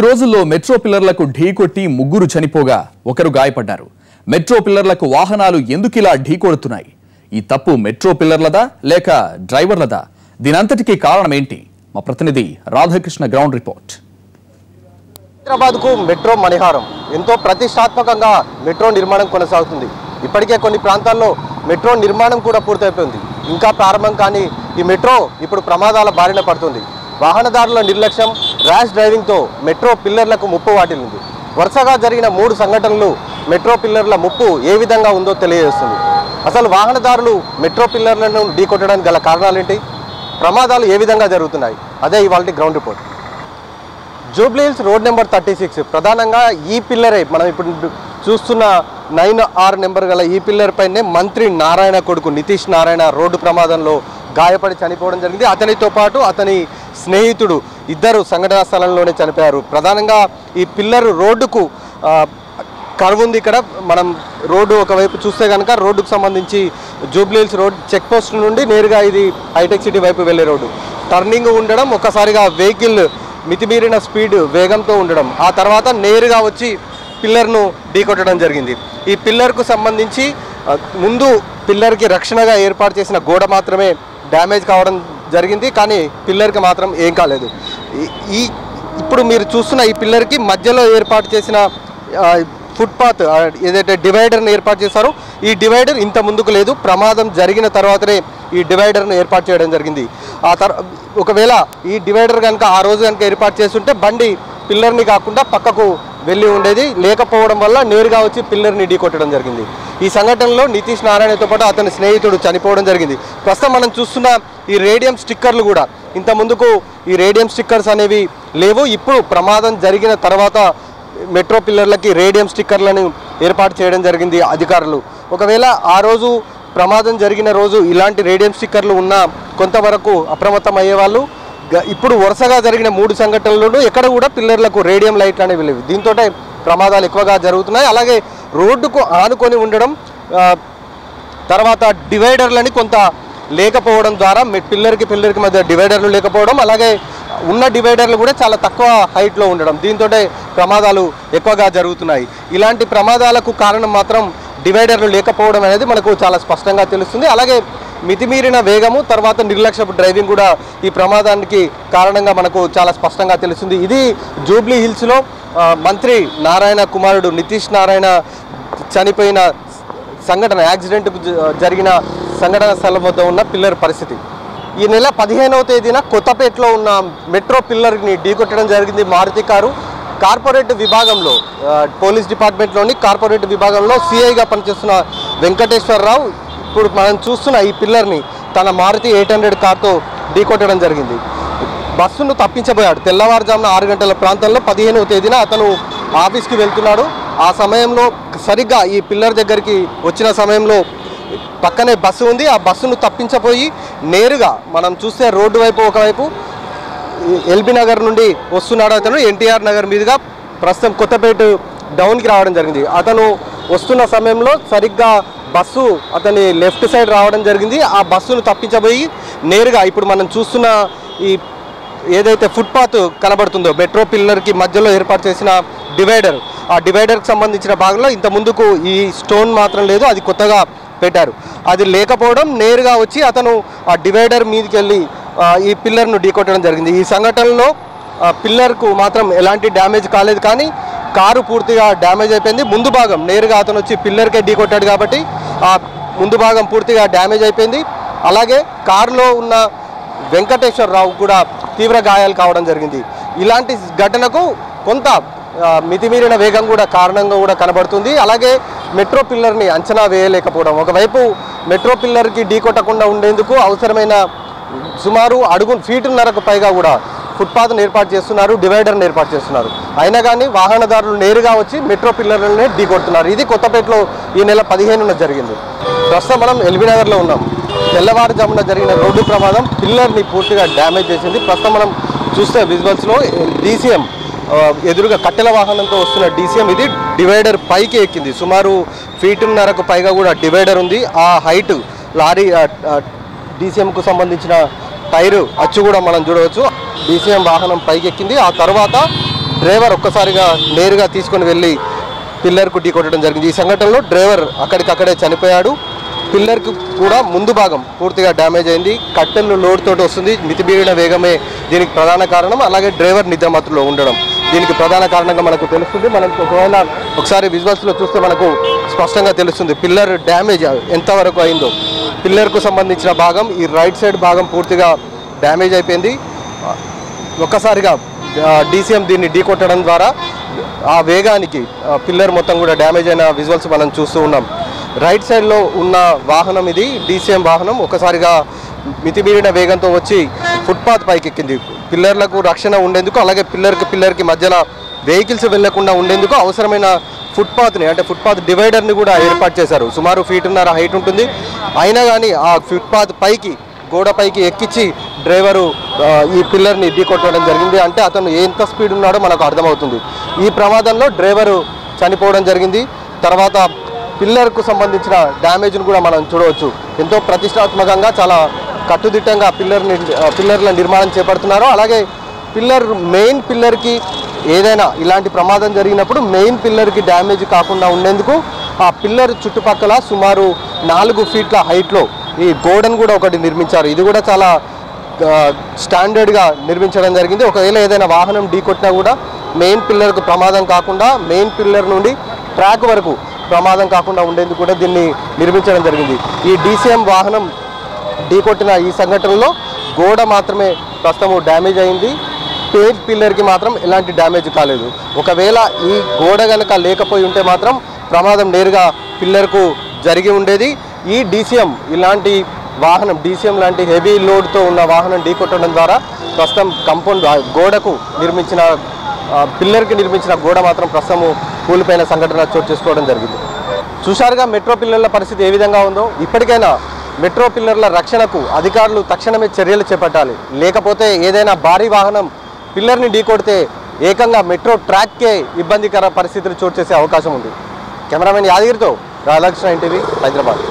రోజుల్లో మెట్రో పిల్లర్లకు ఢీకొట్టి ముగ్గురు చనిపోగా ఒకరు గాయపడ్డారు. మెట్రో పిల్లర్లకు వాహనాలు ఎందుకిలా ఢీకొడుతున్నాయి? ఈ తప్పు మెట్రో పిల్లర్లదా లేక డ్రైవర్లదా? దీనంతటికీ కారణం ఏంటి? మా ప్రతినిధి రాధాకృష్ణ గ్రౌండ్ రిపోర్ట్. హైదరాబాద్కు మెట్రో మణిహారం. ఎంతో ప్రతిష్టాత్మకంగా మెట్రో నిర్మాణం కొనసాగుతుంది. ఇప్పటికే కొన్ని ప్రాంతాల్లో మెట్రో నిర్మాణం కూడా పూర్తయిపోయింది. ఇంకా ప్రారంభం కానీ ఈ మెట్రో ఇప్పుడు ప్రమాదాల బారిన పడుతుంది. వాహనదారుల నిర్లక్ష్యం, ర్యాష్ డ్రైవింగ్తో మెట్రో పిల్లర్లకు ముప్పు వాటిల్లింది. వరుసగా జరిగిన 3 సంఘటనలు మెట్రో పిల్లర్ల ముప్పు ఏ విధంగా ఉందో తెలియజేస్తుంది. అసలు వాహనదారులు మెట్రో పిల్లర్లను ఢీకొట్టడానికి గల కారణాలేంటి? ప్రమాదాలు ఏ విధంగా జరుగుతున్నాయి? అదే ఇవాళ ground report. Jubilee Hills road number 36 ప్రధానంగా ఈ పిల్లరే మనం ఇప్పుడు చూస్తున్న 9R నెంబర్ గల ఈ పిల్లర్ పైనే మంత్రి నారాయణ కొడుకు నితీష్ నారాయణ రోడ్డు ప్రమాదంలో గాయపడి చనిపోవడం జరిగింది. అతనితో పాటు అతని స్నేహితుడు ఇద్దరు సంఘటనా స్థలంలోనే చనిపోయారు. ప్రధానంగా ఈ పిల్లర్ రోడ్డుకు కర్వ్ ఉంది. ఇక్కడ మనం రోడ్డు ఒకవైపు చూస్తే కనుక రోడ్డుకు సంబంధించి Jubilee Hills road check post నుండి నేరుగా ఇది హైటెక్ సిటీ వైపు వెళ్ళే రోడ్డు. టర్నింగ్ ఉండడం, ఒక్కసారిగా వెహికల్ మితిమీరిన స్పీడ్ వేగంతో ఉండడం, ఆ తర్వాత నేరుగా వచ్చి పిల్లర్ను ఢీకొట్టడం జరిగింది. ఈ పిల్లర్కు సంబంధించి ముందు పిల్లర్కి రక్షణగా ఏర్పాటు చేసిన గోడ మాత్రమే డ్యామేజ్ కావడం జరిగింది, కానీ పిల్లర్కి మాత్రం ఏం కాలేదు. ఇప్పుడు మీరు చూస్తున్న ఈ పిల్లర్కి మధ్యలో ఏర్పాటు చేసిన ఫుట్పాత్ ఏదైతే డివైడర్ను ఏర్పాటు చేశారో ఈ డివైడర్ ఇంత ముందుకు లేదు. ప్రమాదం జరిగిన తర్వాతనే ఈ డివైడర్ను ఏర్పాటు చేయడం జరిగింది. ఒకవేళ ఈ డివైడర్ కనుక ఆ రోజు కనుక ఏర్పాటు చేస్తుంటే బండి పిల్లర్ని కాకుండా పక్కకు వెళ్ళి ఉండేది. లేకపోవడం వల్ల నేరుగా వచ్చి పిల్లర్ని ఢీకొట్టడం జరిగింది. ఈ సంఘటనలో నితీష్ నారాయణతో పాటు అతని స్నేహితుడు చనిపోవడం జరిగింది. ప్రస్తుతం మనం చూస్తున్న ఈ రేడియం స్టిక్కర్లు కూడా ఇంత ముందుకు ఈ రేడియం స్టిక్కర్స్ అనేవి లేవు. ఇప్పుడు ప్రమాదం జరిగిన తర్వాత మెట్రో పిల్లర్లకి రేడియం స్టిక్కర్లను ఏర్పాటు చేయడం జరిగింది అధికారులు. ఒకవేళ ఆ రోజు ప్రమాదం జరిగిన రోజు ఇలాంటి రేడియం స్టిక్కర్లు ఉన్నా కొంతవరకు అప్రమత్తం అయ్యేవాళ్ళు. ఇప్పుడు వరుసగా జరిగిన 3 సంఘటనలను ఎక్కడ కూడా పిల్లర్లకు రేడియం లైట్లు అనేవి లేవు. దీంతో ప్రమాదాలు ఎక్కువగా జరుగుతున్నాయి. అలాగే రోడ్డుకు ఆనుకొని ఉండడం, తర్వాత డివైడర్లని కొంత లేకపోవడం ద్వారా పిల్లర్కి మధ్య డివైడర్లు లేకపోవడం, అలాగే ఉన్న డివైడర్లు కూడా చాలా తక్కువ హైట్లో ఉండడం, దీంతో ప్రమాదాలు ఎక్కువగా జరుగుతున్నాయి. ఇలాంటి ప్రమాదాలకు కారణం మాత్రం డివైడర్లు లేకపోవడం అనేది మనకు చాలా స్పష్టంగా తెలుస్తుంది. అలాగే మితిమీరిన వేగము, తర్వాత నిర్లక్ష్యపు డ్రైవింగ్ కూడా ఈ ప్రమాదానికి కారణంగా మనకు చాలా స్పష్టంగా తెలుస్తుంది. ఇది జూబ్లీ హిల్స్లో మంత్రి నారాయణ కుమారుడు నితీష్ నారాయణ చనిపోయిన సంఘటన, యాక్సిడెంట్కు జరిగిన సంఘటన స్థలం వద్ద ఉన్న పిల్లర్ పరిస్థితి. ఈ నెల 15వ తేదీన కొత్తపేటలో ఉన్న మెట్రో పిల్లర్ని ఢీకొట్టడం జరిగింది మారుతి కారు. కార్పొరేట్ విభాగంలో పోలీస్ డిపార్ట్మెంట్లోని కార్పొరేట్ విభాగంలో సిఐగా పనిచేస్తున్న వెంకటేశ్వరరావు ఇప్పుడు మనం చూస్తున్న ఈ పిల్లర్ని తన మారుతి 800 కార్తో ఢీకొట్టడం జరిగింది. బస్సును తప్పించబోయాడు. తెల్లవారుజామున 6 గంటల ప్రాంతంలో 15వ తేదీన అతను ఆఫీస్కి వెళ్తున్నాడు. ఆ సమయంలో సరిగ్గా ఈ పిల్లర్ దగ్గరికి వచ్చిన సమయంలో పక్కనే బస్సు ఉంది. ఆ బస్సును తప్పించబోయి నేరుగా మనం చూస్తే రోడ్డు వైపు ఒకవైపు ఎల్బీ నగర్ నుండి వస్తున్నాడు. అతను ఎన్టీఆర్ నగర్ మీదుగా ప్రస్తుతం కొత్తపేట డౌన్కి రావడం జరిగింది. అతను వస్తున్న సమయంలో సరిగ్గా బస్సు అతని లెఫ్ట్ సైడ్ రావడం జరిగింది. ఆ బస్సును తప్పించబోయి నేరుగా ఇప్పుడు మనం చూస్తున్న ఈ ఏదైతే ఫుట్పాత్ కనబడుతుందో మెట్రో పిల్లర్కి మధ్యలో ఏర్పాటు చేసిన డివైడర్, ఆ డివైడర్కి సంబంధించిన భాగంలో ఇంత ముందుకు ఈ స్టోన్ మాత్రం లేదు, అది కొత్తగా పెట్టారు. అది లేకపోవడం నేరుగా వచ్చి అతను ఆ డివైడర్ మీదకి వెళ్ళి ఈ పిల్లర్ను ఢీకొట్టడం జరిగింది. ఈ సంఘటనలో పిల్లర్కు మాత్రం ఎలాంటి డ్యామేజ్ కాలేదు, కానీ కారు పూర్తిగా డ్యామేజ్ అయిపోయింది. ముందు భాగం నేరుగా అతను వచ్చి పిల్లర్కే ఢీకొట్టాడు కాబట్టి ఆ ముందు భాగం పూర్తిగా డ్యామేజ్ అయిపోయింది. అలాగే కారులో ఉన్న వెంకటేశ్వరరావు కూడా తీవ్ర గాయాలు కావడం జరిగింది. ఇలాంటి ఘటనకు కొంత మితిమీరిన వేగం కూడా కారణంగా కూడా కనబడుతుంది. అలాగే మెట్రో పిల్లర్ని అంచనా వేయలేకపోవడం, ఒకవైపు మెట్రో పిల్లర్కి ఢీకొట్టకుండా ఉండేందుకు అవసరమైన సుమారు ఫీటున్నరకు పైగా కూడా ఫుట్పాత్ను ఏర్పాటు చేస్తున్నారు, డివైడర్ని ఏర్పాటు చేస్తున్నారు. అయినా కానీ వాహనదారులు నేరుగా వచ్చి మెట్రో పిల్లర్లనే ఢీకొడుతున్నారు. ఇది కొత్తపేటలో ఈ నెల 15న జరిగింది. ప్రస్తుతం మనం ఎల్బీ నగర్లో ఉన్నాం. తెల్లవారుజామున జరిగిన రోడ్డు ప్రమాదం పిల్లర్ని పూర్తిగా డ్యామేజ్ చేసింది. ప్రస్తుతం మనం చూస్తే విజువల్స్లో డీసీఎం ఎదురుగా కట్టెల వాహనంతో వస్తున్న డీసీఎం ఇది డివైడర్ పైకి ఎక్కింది. సుమారు ఫీటున్నరకు పైగా కూడా డివైడర్ ఉంది. ఆ హైట్ లారీ డీసీఎంకు సంబంధించిన టైరు అచ్చు కూడా మనం చూడవచ్చు. డీసీఎం వాహనం పైకెక్కింది. ఆ తర్వాత డ్రైవర్ ఒక్కసారిగా నేరుగా తీసుకొని వెళ్ళి పిల్లర్కు ఢీ కొట్టడం జరిగింది. ఈ సంఘటనలో డ్రైవర్ అక్కడికక్కడే చనిపోయాడు. పిల్లర్కి కూడా ముందు భాగం పూర్తిగా డ్యామేజ్ అయింది. కట్టెలు లోడ్ తోటి వస్తుంది. మితిమీరిన వేగమే దీనికి ప్రధాన కారణం. అలాగే డ్రైవర్ నిద్రమత్తులో ఉండడం దీనికి ప్రధాన కారణంగా మనకు తెలుస్తుంది. మనకు ఒకవేళ ఒకసారి విజువల్స్లో చూస్తే మనకు స్పష్టంగా తెలుస్తుంది పిల్లర్ డ్యామేజ్ ఎంతవరకు అయిందో. పిల్లర్కు సంబంధించిన భాగం ఈ రైట్ సైడ్ భాగం పూర్తిగా డ్యామేజ్ అయిపోయింది. ఒక్కసారిగా డీసీఎం దీన్ని ఢీ కొట్టడం ద్వారా ఆ వేగానికి పిల్లర్ మొత్తం కూడా డ్యామేజ్ అయిన విజువల్స్ మనం చూస్తూ ఉన్నాం. రైట్ సైడ్లో ఉన్న వాహనం ఇది డీసీఎం వాహనం ఒక్కసారిగా మితిమీరిన వేగంతో వచ్చి ఫుట్పాత్ పైకి ఎక్కింది. పిల్లర్లకు రక్షణ ఉండేందుకు అలాగే పిల్లర్కి మధ్యన వెహికల్స్ వెళ్లకుండా ఉండేందుకు అవసరమైన ఫుట్పాత్ని అంటే ఫుట్పాత్ డివైడర్ని కూడా ఏర్పాటు చేశారు. సుమారు 1.5 ఫీట్ హైట్ ఉంటుంది. అయినా కానీ ఆ ఫుట్పాత్ పైకి గోడ పైకి ఎక్కించి డ్రైవరు ఈ పిల్లర్ని ఢీ కొట్టడం జరిగింది. అంటే అతను ఎంత స్పీడ్ ఉన్నాడో మనకు అర్థమవుతుంది. ఈ ప్రమాదంలో డ్రైవరు చనిపోవడం జరిగింది. తర్వాత పిల్లర్కు సంబంధించిన డ్యామేజ్ను కూడా మనం చూడవచ్చు. ఎంతో ప్రతిష్టాత్మకంగా చాలా కట్టుదిట్టంగా పిల్లర్ల నిర్మాణం చేపడుతున్నారు. అలాగే మెయిన్ పిల్లర్కి ఏదైనా ఇలాంటి ప్రమాదం జరిగినప్పుడు మెయిన్ పిల్లర్కి డ్యామేజ్ కాకుండా ఉండేందుకు ఆ పిల్లర్ చుట్టుపక్కల సుమారు 4 ఫీట్ల హైట్లో ఈ గోడను కూడా ఒకటి నిర్మించారు. ఇది కూడా చాలా స్టాండర్డ్గా నిర్మించడం జరిగింది. ఒకవేళ ఏదైనా వాహనం ఢీ కొట్టినా కూడా మెయిన్ పిల్లర్కు ప్రమాదం కాకుండా మెయిన్ పిల్లర్ నుండి ట్రాక్ వరకు ప్రమాదం కాకుండా ఉండేందుకు కూడా దీన్ని నిర్మించడం జరిగింది. ఈ డీసీఎం వాహనం ఢీ కొట్టిన ఈ సంఘటనలో గోడ మాత్రమే ప్రస్తుతం డ్యామేజ్ అయింది. పేజ్ పిల్లర్కి మాత్రం ఎలాంటి డ్యామేజ్ కాలేదు. ఒకవేళ ఈ గోడ కనుక లేకపోయి ఉంటే మాత్రం ప్రమాదం నేరుగా పిల్లర్కు జరిగి ఉండేది. ఈ డీసీఎం ఇలాంటి వాహనం డీసీఎం లాంటి హెవీ లోడ్తో ఉన్న వాహనం ఢీ కొట్టడం ద్వారా ప్రస్తుతం కంపౌండ్ గోడకు నిర్మించిన పిల్లర్కి నిర్మించిన గోడ మాత్రం ప్రస్తుతం కూలిపోయిన సంఘటన చోటు చేసుకోవడం జరిగింది. చూశారుగా మెట్రో పిల్లర్ల పరిస్థితి ఏ విధంగా ఉందో. ఇప్పటికైనా మెట్రో పిల్లర్ల రక్షణకు అధికారులు తక్షణమే చర్యలు చేపట్టాలి. లేకపోతే ఏదైనా భారీ వాహనం పిల్లర్ని ఢీ కొడితే ఏకంగా మెట్రో ట్రాక్కే ఇబ్బందికర పరిస్థితులు చోటు చేసే అవకాశం ఉంది. కెమెరామెన్ యాదగిరితో రాధాకృష్ణ, NTV, హైదరాబాద్.